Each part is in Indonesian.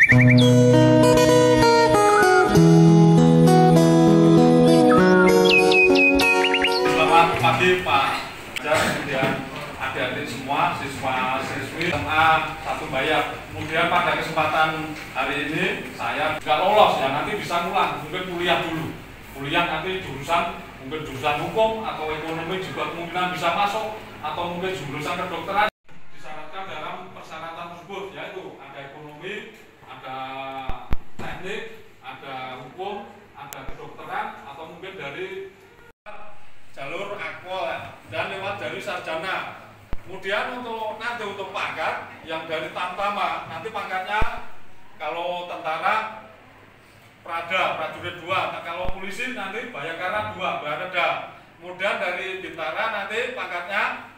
Selamat pagi Pak kemudian adik-adik semua, siswa-siswi SMA 1 Bayat. Kemudian pada kesempatan hari ini saya nggak lolos ya, nanti bisa ngulang, mungkin kuliah dulu. Kuliah nanti jurusan, mungkin jurusan hukum atau ekonomi juga kemungkinan bisa masuk, atau mungkin jurusan kedokteran. Disyaratkan dalam persyaratan tersebut, yaitu ada ekonomi, ada teknik, ada hukum, ada kedokteran, atau mungkin dari jalur akpol dan lewat dari sarjana. Kemudian untuk pangkat yang dari tamtama, nanti pangkatnya kalau tentara prajurit 2, kalau polisi nanti bayangkara 2, Barada. Kemudian dari bintara nanti pangkatnya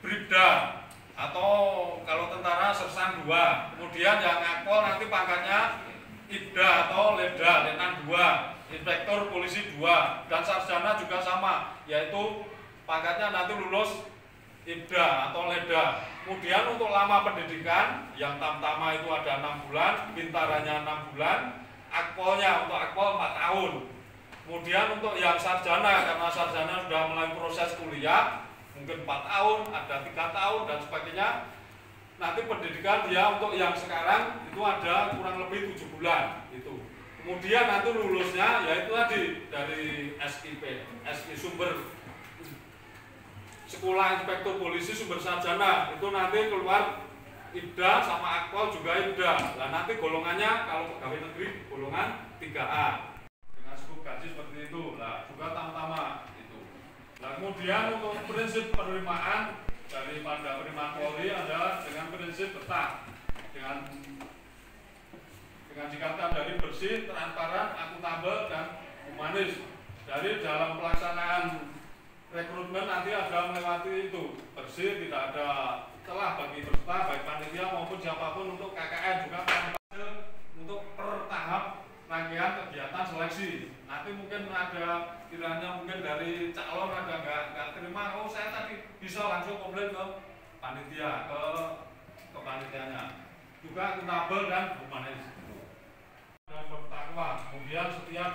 bribda, atau kalau tentara sersan 2. Kemudian yang akpol nanti pangkatnya ibda atau leda, letnan 2, inspektur polisi 2, dan sarjana juga sama, yaitu pangkatnya nanti lulus ibda atau leda. Kemudian untuk lama pendidikan, yang tamtama itu ada 6 bulan, bintaranya 6 bulan, akpolnya untuk akpol 4 tahun. Kemudian untuk yang sarjana, karena sarjana sudah mulai proses kuliah, mungkin 4 tahun, ada 3 tahun dan sebagainya. Nanti pendidikan dia untuk yang sekarang itu ada kurang lebih 7 bulan itu. Kemudian nanti lulusnya yaitu tadi dari SIP sumber sekolah inspektur polisi sumber sarjana, itu nanti keluar ibda sama akpol juga ibda. Nah nanti golongannya kalau pegawai negeri golongan 3A dengan skop gaji seperti itu. Nah juga tamtama itu. Nah kemudian untuk prinsip penerimaan daripada penerimaan Polri adalah dengan prinsip betah, dengan dikatakan dari bersih, transparan, akuntabel, dan humanis. Dari dalam pelaksanaan rekrutmen nanti ada melewati itu bersih, tidak ada celah bagi peserta baik panitia maupun siapapun. Untuk KKN juga untuk per tahap rangkaian kegiatan seleksi. Nanti mungkin ada kiranya mungkin dari calon ada nggak terima, oh saya tadi bisa langsung komplain ke panitia, ke panitianya. Juga akuntabel dan humanis dan bertakwa, kemudian setia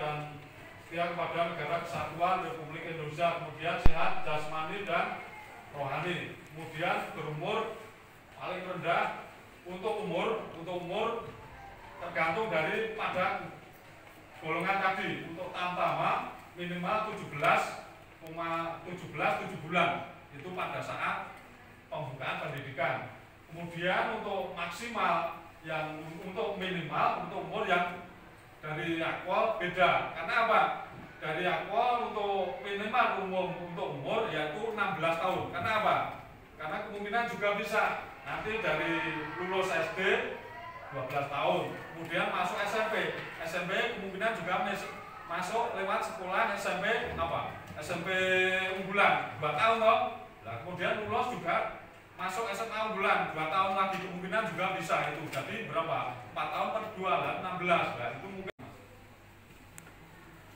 kepada negara kesatuan Republik Indonesia, kemudian sehat jasmani dan rohani. Kemudian berumur paling rendah untuk umur tergantung dari pada golongan tadi. Untuk tamtama minimal 17 bulan itu pada saat pembukaan pendidikan. Kemudian untuk maksimal yang untuk minimal untuk umur yang dari akpol beda. Karena apa? Dari akpol untuk minimal untuk umur yaitu 16 tahun. Karena apa? Karena kemungkinan juga bisa nanti dari lulus SD 12 tahun, kemudian masuk SMP. SMP kemungkinan juga masuk lewat sekolah SMP SMP unggulan 2 tahun toh. Nah, kemudian lulus juga masuk SMA unggulan 2 tahun lagi, kemungkinan juga bisa itu. Jadi berapa? 4 tahun per 2 lah, 16. Nah, itu mungkin.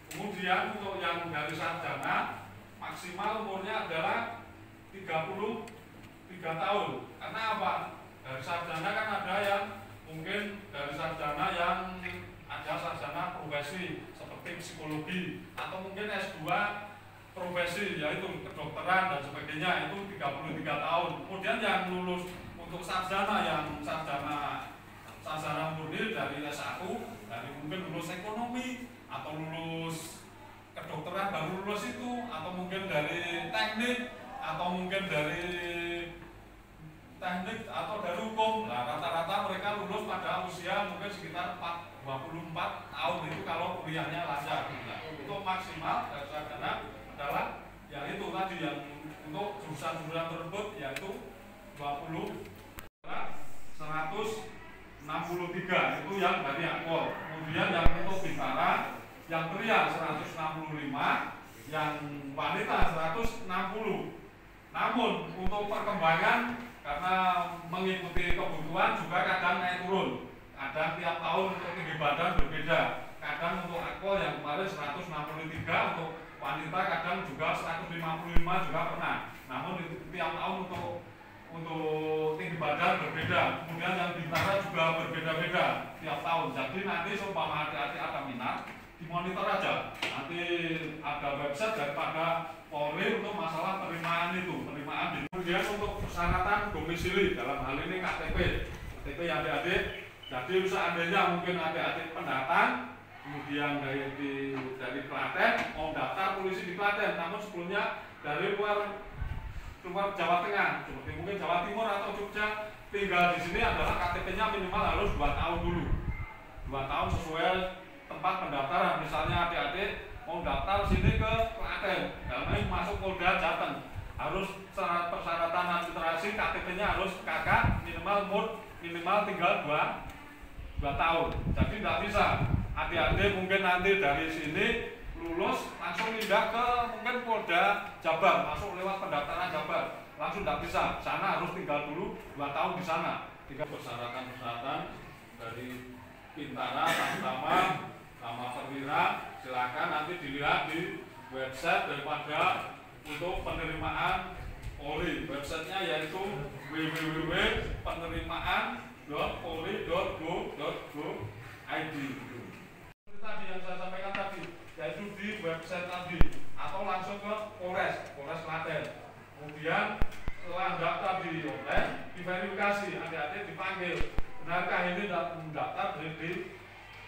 Kemudian untuk yang dari sarjana maksimal umurnya adalah 33 tahun. Karena apa? Dari sarjana kan ada yang mungkin dari sarjana yang ada sarjana profesi seperti psikologi, atau mungkin S2 profesi yaitu kedokteran dan sebagainya, itu 33 tahun. Kemudian yang lulus untuk sarjana yang sarjana murni dari S1, dari mungkin lulus ekonomi atau lulus kedokteran baru lulus itu, atau mungkin dari teknik, atau mungkin dari teknik atau dari hukum. Nah, rata-rata mereka lulus pada usia mungkin sekitar 24 tahun itu kalau kuliahnya lancar. Nah, untuk maksimal dari sarjana adalah ya itu tadi yang untuk jurusan-jurusan tersebut yaitu 163 itu yang dari akpol. Kemudian yang untuk bintara, yang pria 165, yang wanita 160. Namun untuk perkembangan karena mengikuti kebutuhan juga kadang naik turun. Kadang tiap tahun untuk tinggi badan berbeda. Kadang untuk akpol yang kemarin 163, untuk wanita kadang juga 155 juga pernah. Namun tiap tahun untuk untuk tinggi badan berbeda, kemudian yang bintara juga berbeda-beda tiap tahun. Jadi nanti seumpama adik-adik ada minat, dimonitor aja. Nanti ada website daripada Polri untuk masalah penerimaan itu, penerimaan. Kemudian untuk persyaratan domisili, dalam hal ini KTP yang adik-adik. Jadi seandainya mungkin adik-adik pendatang, kemudian dari Klaten mau daftar polisi di Klaten, namun sebelumnya dari luar Jawa Tengah, seperti mungkin Jawa Timur atau Jogja, tinggal di sini adalah KTP-nya minimal harus 2 tahun dulu. 2 tahun sesuai tempat pendaftaran. Misalnya adik-adik mau daftar sini ke Klaten, dalam ini masuk Polda Jateng, harus persyaratan administrasi KTP-nya harus kakak minimal tinggal 2 tahun. Jadi tidak bisa adik-adik mungkin nanti dari sini lulus langsung pindah ke mungkin Polda Jabar, masuk lewat pendaftaran Jabar, langsung tidak bisa. Sana harus tinggal dulu 2 tahun di sana. Persyaratan dari Bintara, Tamtama, sama perwira, silakan nanti dilihat di website daripada untuk penerimaan Polri. Websitenya yaitu www.penerimaan.polri.go.id. Tadi yang saya sampaikan tadi, yaitu di website tadi atau langsung ke Polres Klaten. Kemudian setelah daftar di online, diverifikasi, adik-adik dipanggil, benarkah ini mendaftar di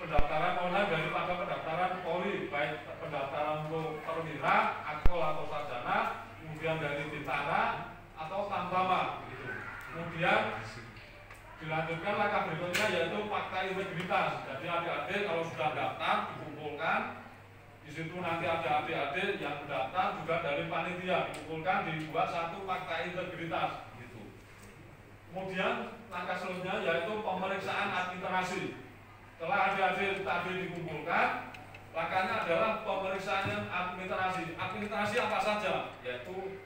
pendaftaran online daripada pendaftaran Polri, baik pendaftaran untuk perwira, akpol atau sarjana, kemudian dari Bintara atau Tamtama. Kemudian dilanjutkan langkah berikutnya yaitu fakta integritas. Jadi adik-adik kalau sudah daftar dikumpulkan, di situ nanti ada adik-adik yang mendaftar juga dari panitia dikumpulkan, dibuat satu fakta integritas. Gitu. Kemudian langkah selanjutnya yaitu pemeriksaan administrasi. Setelah adik-adik tadi dikumpulkan, langkahnya adalah pemeriksaan administrasi. Administrasi apa saja? Yaitu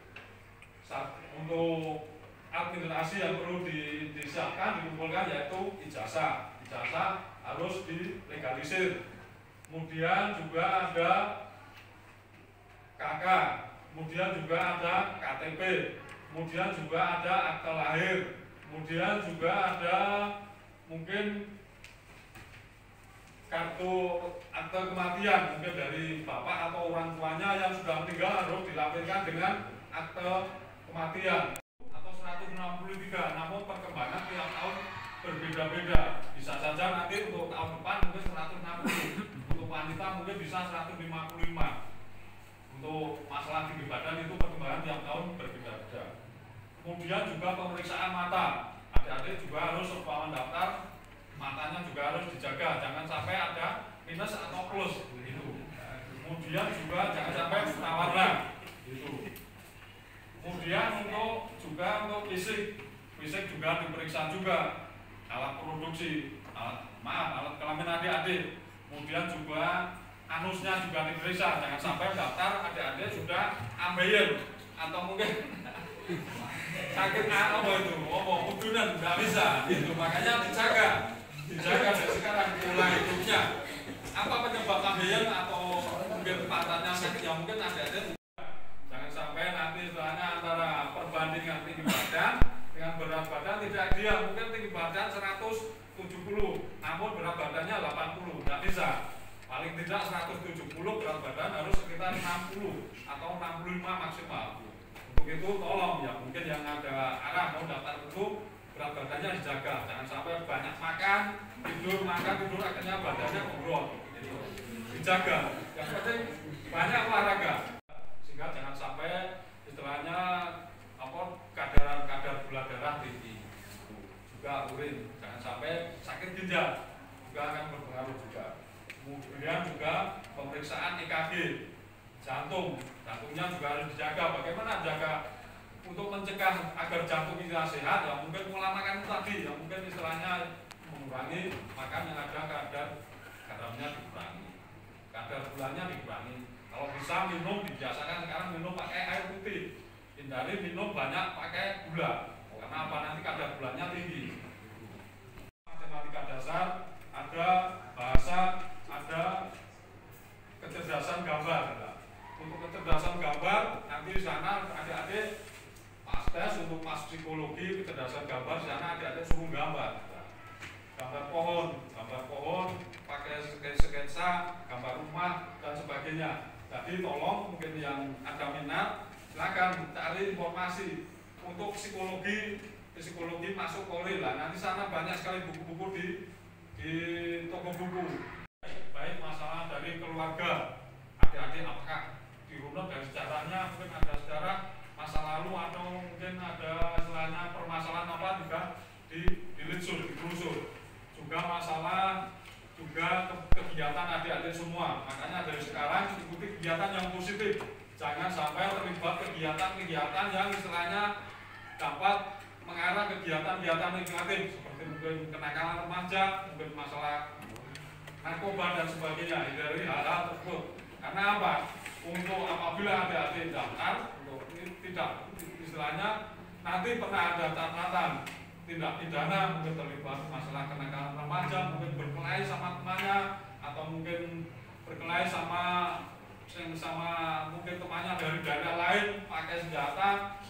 untuk administrasi yang perlu disiapkan, dikumpulkan yaitu ijazah. Ijazah harus dilegalisir. Kemudian juga ada KK, kemudian juga ada KTP, kemudian juga ada akte lahir, kemudian juga ada mungkin kartu akte kematian mungkin dari bapak atau orang tuanya yang sudah meninggal harus dilampirkan dengan akte kematian. 163, namun perkembangan tiap tahun berbeda-beda. Bisa saja nanti untuk tahun depan mungkin 160, untuk wanita mungkin bisa 155. Untuk masalah tinggi badan itu perkembangan tiap tahun berbeda-beda. Kemudian juga pemeriksaan mata. Adik-adik juga harus setelah mendaftar, matanya juga harus dijaga, jangan sampai ada minus atau plus. Gitu. Kemudian juga jangan sampai warna. Gitu. Kemudian untuk fisik juga diperiksa juga, alat produksi, alat kelamin adik-adik. Kemudian juga anusnya juga diperiksa, jangan sampai daftar adik-adik sudah ambeien atau mungkin sakit udunan, nggak bisa. Gitu. Makanya dijaga dari sekarang pola hidupnya. Apa penyebab ambeien atau mungkin pantatnya sakit, ya mungkin adik-adik. Jangan sampai nanti istilahnya antara perbandingan tinggi badan dengan berat badan tidak ideal. Mungkin tinggi badan 170, namun berat badannya 80, tidak bisa. Paling tidak 170, berat badan harus sekitar 60 atau 65 maksimal. Untuk itu tolong ya, mungkin yang ada arah mau daftar itu berat badannya dijaga. Jangan sampai banyak makan, tidur, akhirnya badannya gembrot. Dijaga. Yang penting banyak olahraga. Sehingga jangan sampai istilahnya kadar gula darah tinggi, juga urin, jangan sampai sakit ginjal juga akan berpengaruh juga. Kemudian juga pemeriksaan EKG jantungnya juga harus dijaga. Bagaimana jaga untuk mencegah agar jantung kita sehat? Ya mungkin pola makan tadi, ya mungkin istilahnya mengurangi makan yang ada kadarnya dikurangi, kadar gulanya dikurangi. Kalau bisa minum, dibiasakan sekarang minum pakai air putih. Hindari minum banyak pakai gula. Karena apa? Nanti kadar gulanya tinggi. Matematika dasar, ada bahasa, ada kecerdasan gambar. Untuk kecerdasan gambar, nanti di sana adik-adik pas tes untuk pas psikologi Jadi tolong mungkin yang ada minat silakan cari informasi untuk psikologi masuk Polri lah. Nanti sana banyak sekali buku-buku di toko buku. Baik masalah dari keluarga, adik-adik apakah dirunut dari sejarahnya, mungkin ada sejarah masa lalu atau mungkin ada istilahnya permasalahan apa juga ditelusur. Juga masalah kegiatan adik-adik semua. Makanya dari sekarang ikuti kegiatan yang positif. Jangan sampai terlibat kegiatan-kegiatan yang istilahnya dapat mengarah kegiatan-kegiatan negatif seperti mungkin kenakalan remaja, mungkin masalah narkoba dan sebagainya. Dari hal-hal tersebut. Karena apa? Untuk apabila adik-adik daftar, untuk tidak istilahnya nanti pernah ada catatan tindak pidana, mungkin terlibat masalah kenakalan remaja, mungkin berkelahi sama temannya, atau mungkin berkelahi sama mungkin temannya dari daerah lain pakai senjata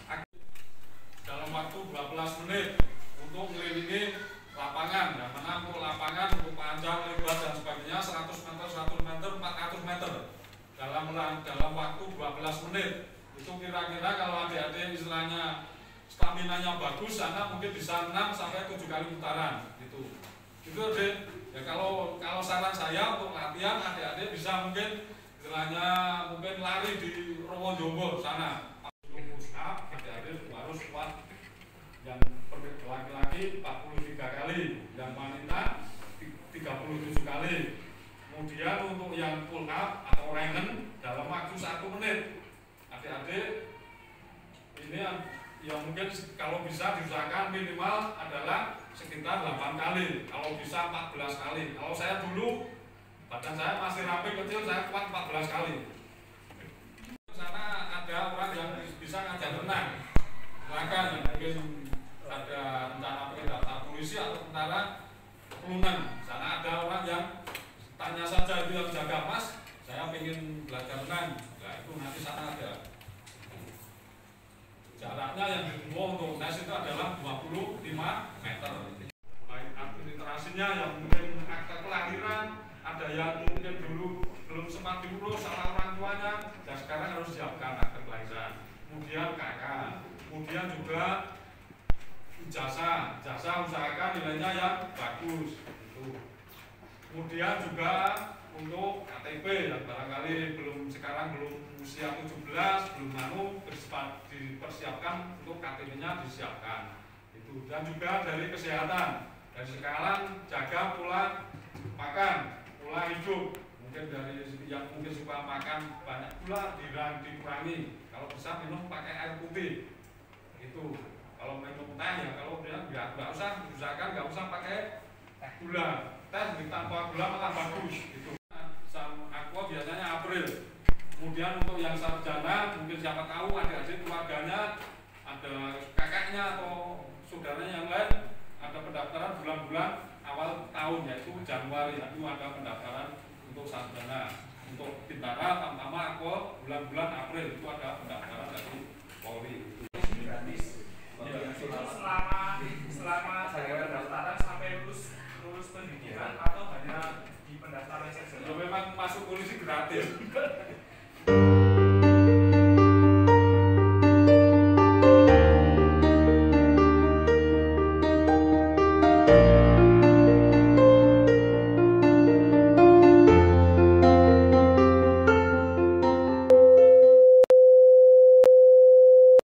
dalam waktu 12 menit untuk mengelilingi lapangan, yang mana untuk lapangan untuk panjang, lebar dan sebagainya 100 meter, 100 meter, 400 meter dalam waktu 12 menit. Itu kira-kira kalau adik-adik istilahnya stamina-nya bagus, sana mungkin bisa 6 sampai 7 kali putaran gitu. Itu adik. Ya kalau saran saya untuk latihan adik-adik bisa mungkin istilahnya mungkin lari di Rowonjonggo sana. Adik-adik harus kuat. Yang laki-laki 43 kali, yang wanita 37 kali. Kemudian untuk yang pull up atau rennen dalam waktu 1 menit. Adik-adik ini yang mungkin kalau bisa diusahakan minimal adalah sekitar 8 kali, kalau bisa 14 kali. Kalau saya dulu badan saya masih rapi kecil, saya kuat 14 kali. Di sana ada orang yang bisa ngajar renang. Silakan, mungkin ada rencana pengen daftar polisi atau tentara kelunan. Sana ada orang yang tanya saja, itu yang jaga mas, saya ingin belajar renang. Nah itu nanti sana ada. Jaraknya yang ditempuh untuk tes itu adalah 25 meter. Baik akte literasinya yang mungkin akte kelahiran, ada yang mungkin dulu belum sempat diurus sama orang tuanya, dan sekarang harus siapkan akte kelahiran. Kemudian KK, kemudian juga ijazah usahakan nilainya yang bagus. Gitu. Kemudian juga untuk KTP yang barangkali sekarang belum usia 17, belum dipersiapkan untuk KTP-nya disiapkan. Itu. Dan juga dari kesehatan. Dari sekarang jaga pola makan, pola hidup. Mungkin dari yang mungkin suka makan banyak gula dikurangi. Kalau bisa minum pakai air putih. Itu. Kalau minum teh ya kalau dia nggak usah diusahakan nggak usah pakai gula. Teh tanpa gula malah bagus. Itu. Aqua biasanya April. Kemudian untuk yang sarjana mungkin siapa tahu adik-adik keluarganya ada kakaknya atau saudaranya yang lain ada pendaftaran bulan-bulan awal tahun yaitu Januari. Itu ada pendaftaran untuk sarjana. Untuk Bintara, Tamtama, Aqua bulan-bulan April itu ada pendaftaran dari Polri. Gratis. Selama saya pendaftaran sampai lulus pendidikan atau hanya di pendaftaran saja? Ya memang masuk polisi gratis.